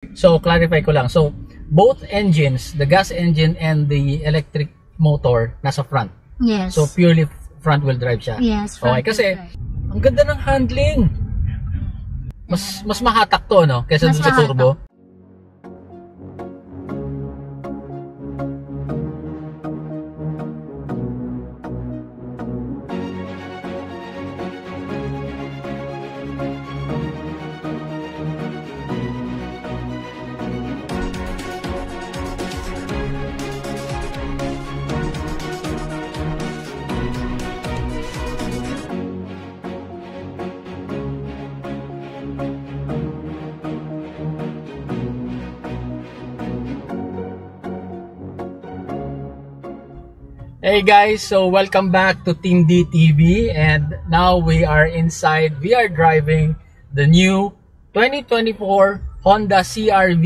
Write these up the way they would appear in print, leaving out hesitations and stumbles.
So, clarify ko lang. So, both engines, the gas engine and the electric motor, nasa front. Yes. So, purely front wheel drive siya. Yes, okay, kasi ang ganda ng handling. Mas mahatak to, no? Kaysa dun sa turbo. Hey guys, so welcome back to Team D TV, and now we are inside. We are driving the new 2024 Honda CR-V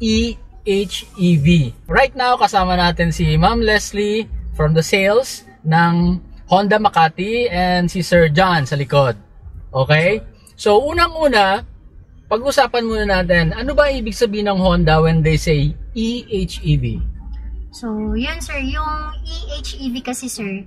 eHEV. Right now kasama natin si Ma'am Leslie from the sales ng Honda Makati and si Sir John sa likod. Okay? So unang-una, pag-usapan muna natin, ano ba ibig sabihin ng Honda when they say eHEV? So, yun sir, yung eHEV kasi sir,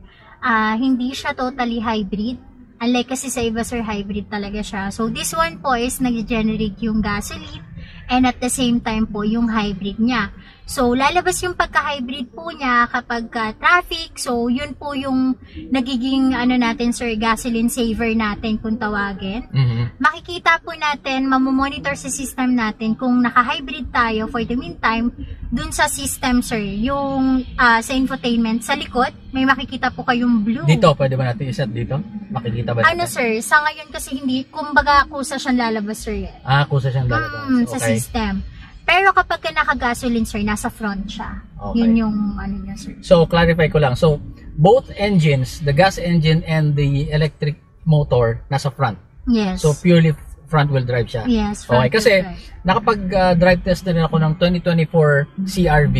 hindi siya totally hybrid. Unlike kasi sa iba sir, hybrid talaga siya. So, this one po is nag-generate yung gasoline and at the same time po yung hybrid niya. So, lalabas yung pagka-hybrid po niya kapag traffic. So, yun po yung nagiging natin sir, gasoline saver natin kung tawagin. Makikita po natin, mamomonitor sa system natin kung naka-hybrid tayo for the meantime, dun sa system sir, yung sa infotainment sa likod, may makikita po kayong blue. Dito, pwede ba natin iset dito? Makikita ba natin? Sir, sa ngayon kasi hindi, kumbaga kusa siyang lalabas sir. Kusa siyang lalabas. Sa system. Pero kapag naka-gasoline sir, nasa front siya. Okay. Yun yung niya sir. So, clarify ko lang. So, both engines, the gas engine and the electric motor, nasa front. Yes. So, purely front wheel drive siya. Yes, okay, kasi nakapag-drive test na rin ako ng 2024 CR-V,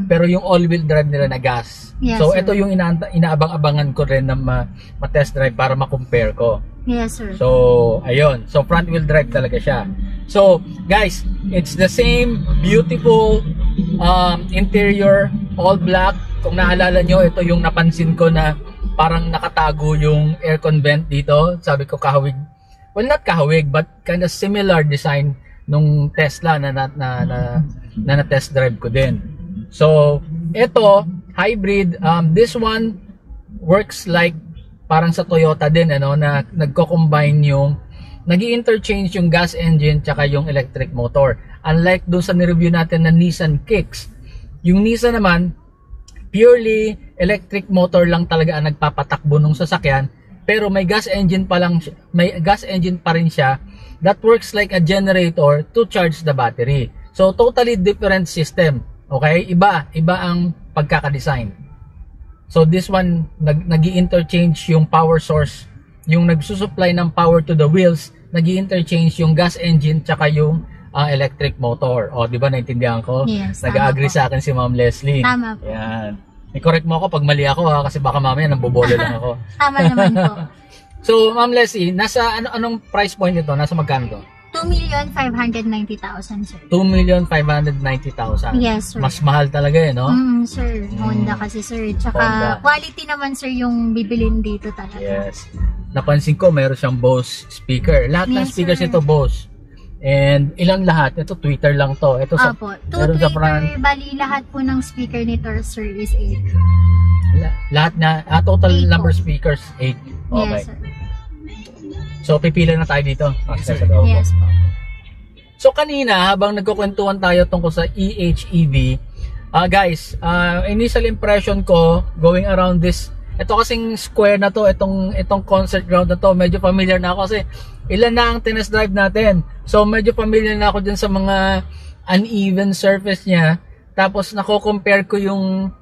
pero yung all-wheel drive nila na gas. Yes, so, sir. ito yung inaabang-abangan ko rin na ma-test drive para ma-compare ko. Yes, sir. So, ayun. So, front wheel drive talaga siya. So, guys, it's the same beautiful interior, all black. Kung naalala nyo, ito yung napansin ko na parang nakatago yung aircon vent dito. Sabi ko kahawig. Well, not kahawig, but kind of similar design nung Tesla na test drive ko din. So, ito, hybrid. This one works like parang sa Toyota din, na nagko-combine yung nag-i-interchange yung gas engine tsaka yung electric motor. Unlike dun sa nireview natin na Nissan Kicks. Yung Nissan naman, purely electric motor lang talaga ang nagpapatakbo nung sasakyan, pero may gas engine pa rin siya that works like a generator to charge the battery. So totally different system. Okay? Iba ang pagkaka-design. So this one nag-i-interchange yung power source, yung nagsusupply ng power to the wheels, nag-i-interchange yung gas engine tsaka yung electric motor. O, di ba naintindihan ko? Yes, nag-agree sa akin si Ma'am Leslie. Tama po. Yan. I-correct mo ako pag mali ako kasi baka mamaya nambobolo lang ako. Tama naman po. So, Ma'am Leslie, nasa anong price point ito? Nasa magkano to? 2,590,000 sir. 2,590,000. Yes, sir. Mas mahal talaga no? Sir, Honda kasi sir. Tsaka quality naman sir yung bibilin dito talaga. Yes. Napansin ko meron siyang Bose speaker. Lahat ng speakers sir. ito Bose. And ilang lahat? Ito Twitter lang to. Ito sa meron sa front. Bali lahat po ng speaker nito sir is 8. Lahat na total number speakers 8. Okay. Yes, sir. So pipila na tayo dito. Yes po. So kanina habang nagkukwentuhan tayo tungkol sa eHEV, guys, initial impression ko going around this, ito kasing square na to, itong concert ground na to, medyo familiar na ako kasi ilan na ang tinest drive natin. So medyo familiar na ako dyan sa mga uneven surface niya. Tapos nako-compare ko yung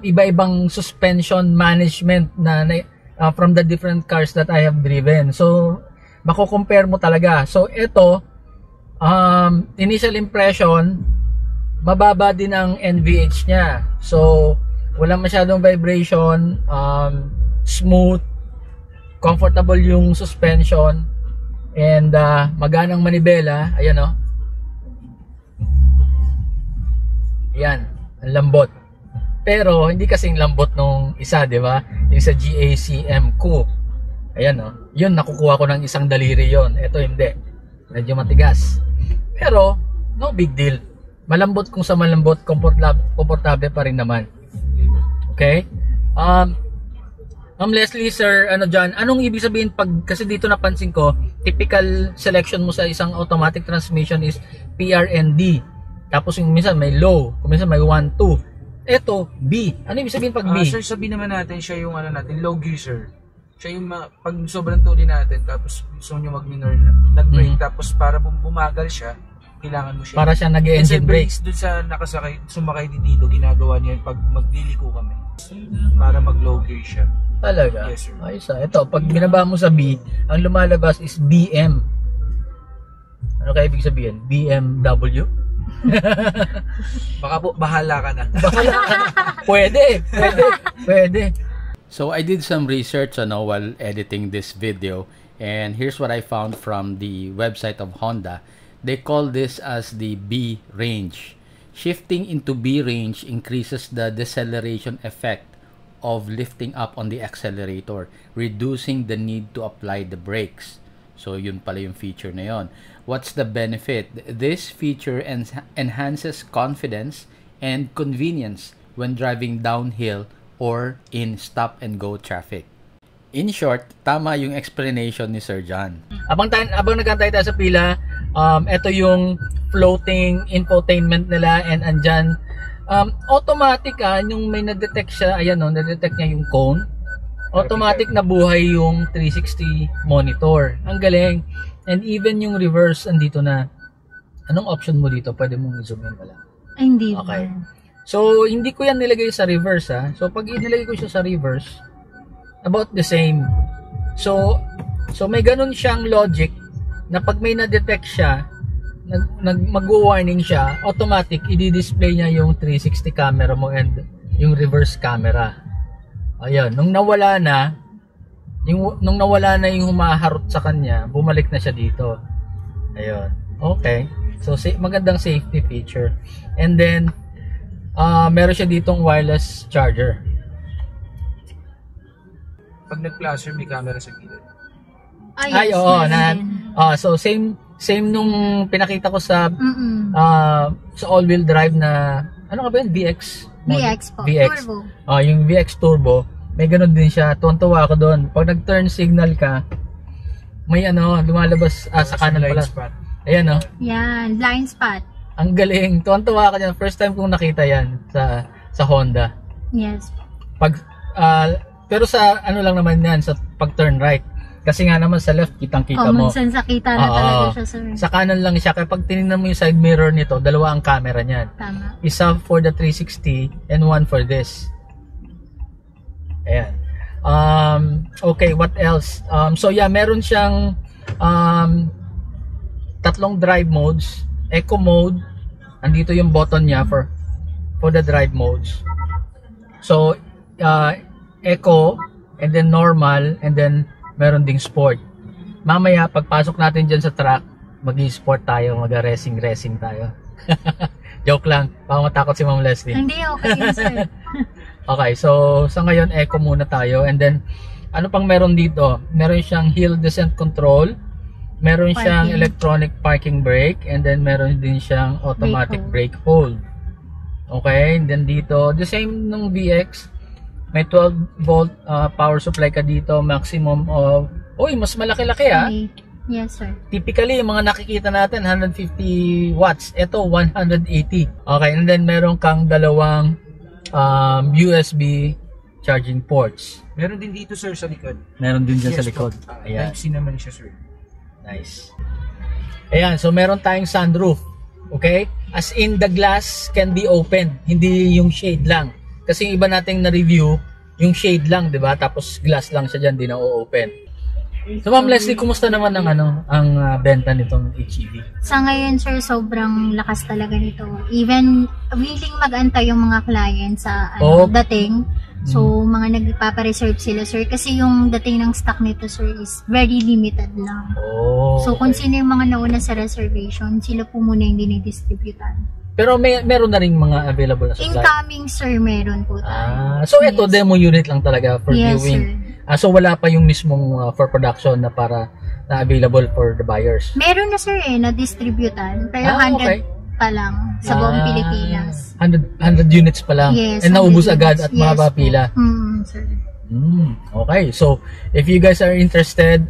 iba-ibang suspension management na from the different cars that I have driven. So mako-compare mo talaga. So ito, initial impression, mababa din ang NVH niya. So wala masyadong vibration, smooth, comfortable yung suspension, and maganang manibela. Ayan Yan, ang lambot. Pero hindi kasing lambot nung isa, di ba? Yung sa GACM Coupe. Ayan, oh. Yun, nakukuha ko ng isang daliri yon. Ito hindi. Medyo matigas. Pero, no big deal. Malambot kung sa malambot, komportable pa rin naman. Okay? Leslie, sir, ano dyan, anong ibig sabihin pag, kasi dito napansin ko, typical selection mo sa isang automatic transmission is PRND. Tapos yung minsan may low, kung minsan may 1, 2. Ito, B. Ano ibig sabihin pag B? Sir, sabihin naman natin siya yung ano natin, low gear, sir. Siya yung pag sobrang tuloy natin, tapos gusto nyo mag-minor na, nag-brake, tapos para bumagal siya, kailangan mo siya. Para siya nag-engine brakes. Doon sa nakasakay, sumakay dito, ginagawa niya pag magliliko kami. Para mag-low gear siya. Talaga? Yes, sir. Ayos ah. Ito, pag binaba mo sa B, ang lumalabas is BM. Ano kaya ibig sabihin? BMW? Baka po, bahala ka na. Bahala ka na. Pwede. So I did some research while editing this video, and here's what I found from the website of Honda. They call this as the B range. Shifting into B range increases the deceleration effect of lifting up on the accelerator, reducing the need to apply the brakes. So yun pala yung feature na yun. What's the benefit? This feature enhances confidence and convenience when driving downhill or in stop and go traffic. In short, tama yung explanation ni Sir John. Abang nagantay tayo sa pila, ito yung floating infotainment nila, and andyan automatic yung may na-detect siya, ayan na-detect niya yung cone. Automatic na buhay yung 360 monitor. Ang galing. And even yung reverse andito na. Anong option mo dito? Pwede mong i-zoom in pala. Ay, hindi. Okay. So, hindi ko yan nilagay sa reverse ha. So, pag inilagay ko siya sa reverse, about the same. So may ganun siyang logic na pag may na-detect siya, mag-warning siya, automatic i-display niya yung 360 camera mo and yung reverse camera. Ayun, nung nawala na yung humaharot sa kanya, bumalik na siya dito. Ayun. Okay. So magandang safety feature. And then meron siya ditong wireless charger. Pag nag-flasher, may camera sa gilid. Ay, oo. So same nung pinakita ko sa all-wheel drive na ano ka ba yun? VX po. VX. Turbo. Yung VX Turbo, may ganun din siya. Tuwan-tuwa ako doon. Pag nag-turn signal ka, may lumalabas sa kanan pala. Spot. Ayan Yan, blind spot. Ang galing. Tuwan-tuwa ako dyan. First time kong nakita yan sa Honda. Yes. Pero sa lang naman yan, sa pag-turn right. Kasi nga naman sa left, kitang-kita mo. Common sense, kita na talaga siya, sir. Sa kanan lang siya. Kaya pag tinignan mo yung side mirror nito, dalawa ang camera niyan. Tama. Isa for the 360 and one for this. Ayan. Okay, what else? So yeah, meron siyang tatlong drive modes. Eco mode. Andito yung button niya for the drive modes. So, eco, and then normal, and then meron ding sport. Mamaya, pagpasok natin dyan sa track, mag-sport tayo, mag-racing tayo. Joke lang, baka matakot si Ma'am Leslie. Hindi, okay yun, sir. Okay, so sa ngayon, eco muna tayo. And then, ano pang meron dito? Meron siyang hill descent control, meron siyang electronic parking brake, and then meron din siyang automatic brake hold. Okay, and then dito, the same nung VX, may 12 volt power supply ka dito, maximum of, mas malaki-laki Okay. Yes, sir. Typically, yung mga nakikita natin, 150 watts. Ito, 180. Okay, and then meron kang dalawang USB charging ports. Meron din dito, sir, sa likod. Meron din dyan sa likod. Ayan. Type-C naman siya, sir. Nice. Ayan, so meron tayong sunroof. Okay? As in, the glass can be open. Hindi yung shade lang. Kasi yung iba nating na-review, yung shade lang, di ba? Tapos glass lang siya dyan, di na-open. So, Ma'am Leslie, kumusta naman ang benta nitong HEV? Sa ngayon, sir, sobrang lakas talaga nito. Even willing mag-antay yung mga client sa dating. So, mga nagpapareserve sila, sir. Kasi yung dating ng stock nito, sir, is very limited lang. So, kung sino yung mga nauna sa reservation, sila po muna yung dinidistributan. Pero meron na ring mga available na supply. Incoming, sir, meron po tayo. So ito, demo unit lang talaga for Yes, viewing. sir. So wala pa yung mismong for production na para na available for the buyers. Meron na, sir, na-distributan. Pero 100 okay. pa lang sa buong Pilipinas. 100 units pa lang. Yes, And naubos 100 agad units. at mahaba Yes, pila. sir. Okay, so if you guys are interested,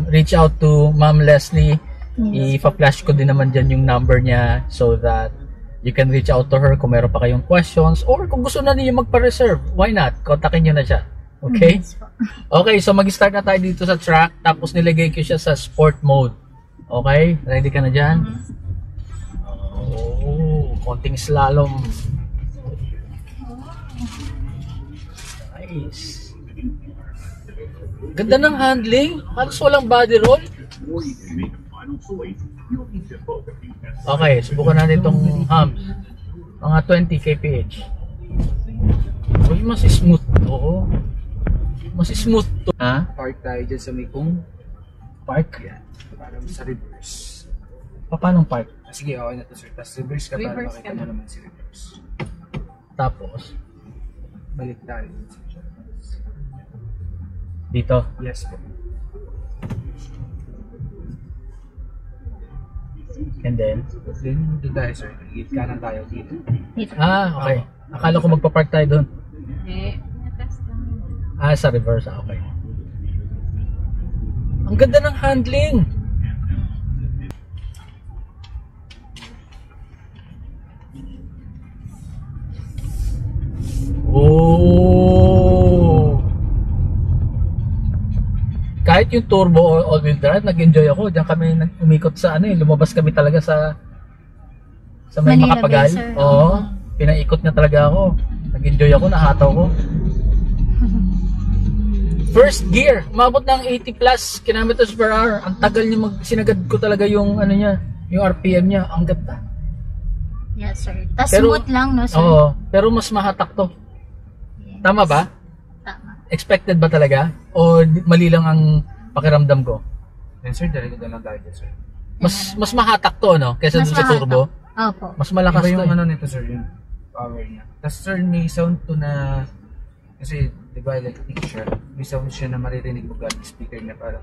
reach out to Ma'am Leslie. Yes. Ipa-flash ko din naman dyan yung number niya so that you can reach out to her kung meron pa kayong questions or kung gusto na niyo magpa-reserve, why not? Kontakin niyo na siya. Okay? Yes po. Okay, so mag-start na tayo dito sa track tapos nilagay ko siya sa sport mode. Okay? Ready ka na dyan? Oh, konting slalom. Nice. Ganda ng handling. Halos walang body roll. Okay, subukan natin itong hams. Mga 20 kph. Uy, mas smooth to. Mas smooth to. Ha? Park tayo dyan sa may kung Park? yan. Para sa reverse. Paano park? Sige, okay na to sir. Tapos reverse ka para Reverse makita ka mo na. naman si reverse. Tapos, Balik tayo. dito. Yes po. And then, Then, dito tayo sir. Git kanan tayo dito. Dito. okay. Akala ko magpa-park tayo doon. Test lang. Sa reverse. Okay. Ang ganda ng handling. Oh! Kahit yung turbo or all-wheel drive, nag-enjoy ako. Diyan kami umikot sa lumabas kami talaga sa may Manila Makapagal. Bay, sir. Oo. Pinaikot niya talaga ako. Nag-enjoy ako, nahataw ko. First gear, umabot ng 80 plus kilometers per hour. Ang tagal niya sinagad ko talaga yung yung RPM niya. Ang ganda. Yes, sir. Tas Pero- smooth lang, no, sir? Oo, pero mas mahatak to. Yes. Tama ba? Tama. Expected ba talaga? O mali lang ang pakiramdam ko? Then sir, dali ko na lang tayo dyan sir. Mas mahatak to, no? Kaysa Mas dun sa mahatak. turbo. Opo. Mas malakas Iba yung to. ano nito sir, yung power niya. Tapos sir, may sound to na, kasi di ba electric siya, may sound siya na maririnig mo galing speaker niya parang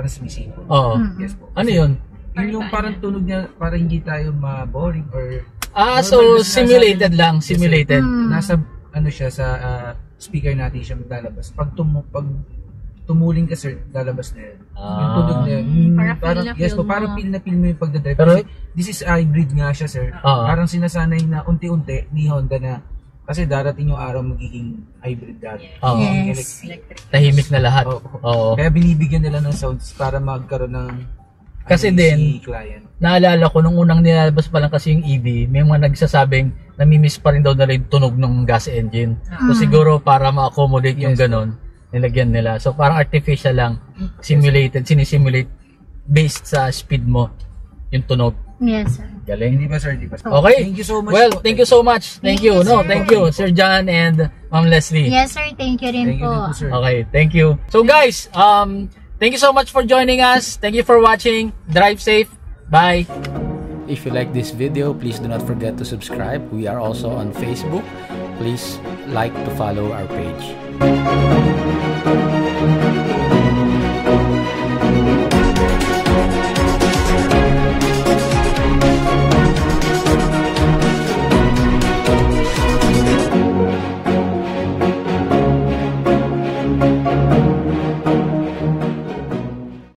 sumisipon. Oo. Yes po. Ano yun? Yun yung parang tunog niya, para hindi tayo ma-boring or So simulated lang, simulated. nasa ano siya sa speaker natin siya maglalabas. Pag tumuling ka sir, lalabas na yan. Yung tunog na yun. Para feel na Yes feel po, parang mo. feel na feel mo yung pagdadrive. Pero- Kasi this is hybrid nga siya sir. Parang sinasanay na unti-unti ni Honda na kasi darating yung araw magiging hybrid dati. Oo. Yes. Electric. Tahimik na lahat. Oo. Kaya binibigyan nila ng sounds para magkaroon ng Kasi ano, din, si client. Naalala ko nung unang nilalabas pa lang kasi yung EV, may mga nagsasabing namimiss pa rin daw nila yung tunog ng gas engine. So siguro para ma-accommodate yung Yes, ganon, nilagyan nila. So parang artificial lang, sinisimulate based sa speed mo yung tunog. Yes, sir. Galing. Hindi ba sir? Hindi ba sir? Okay. Thank you so much Well, po. thank you so much. Thank you. No, sir. thank you Sir John and Ma'am Leslie. Yes, sir. Thank you rin Thank you po. din po sir. Okay, thank you. So guys, thank you so much for joining us. Thank you for watching. Drive safe. Bye. If you like this video, please do not forget to subscribe. We are also on Facebook. Please like to follow our page.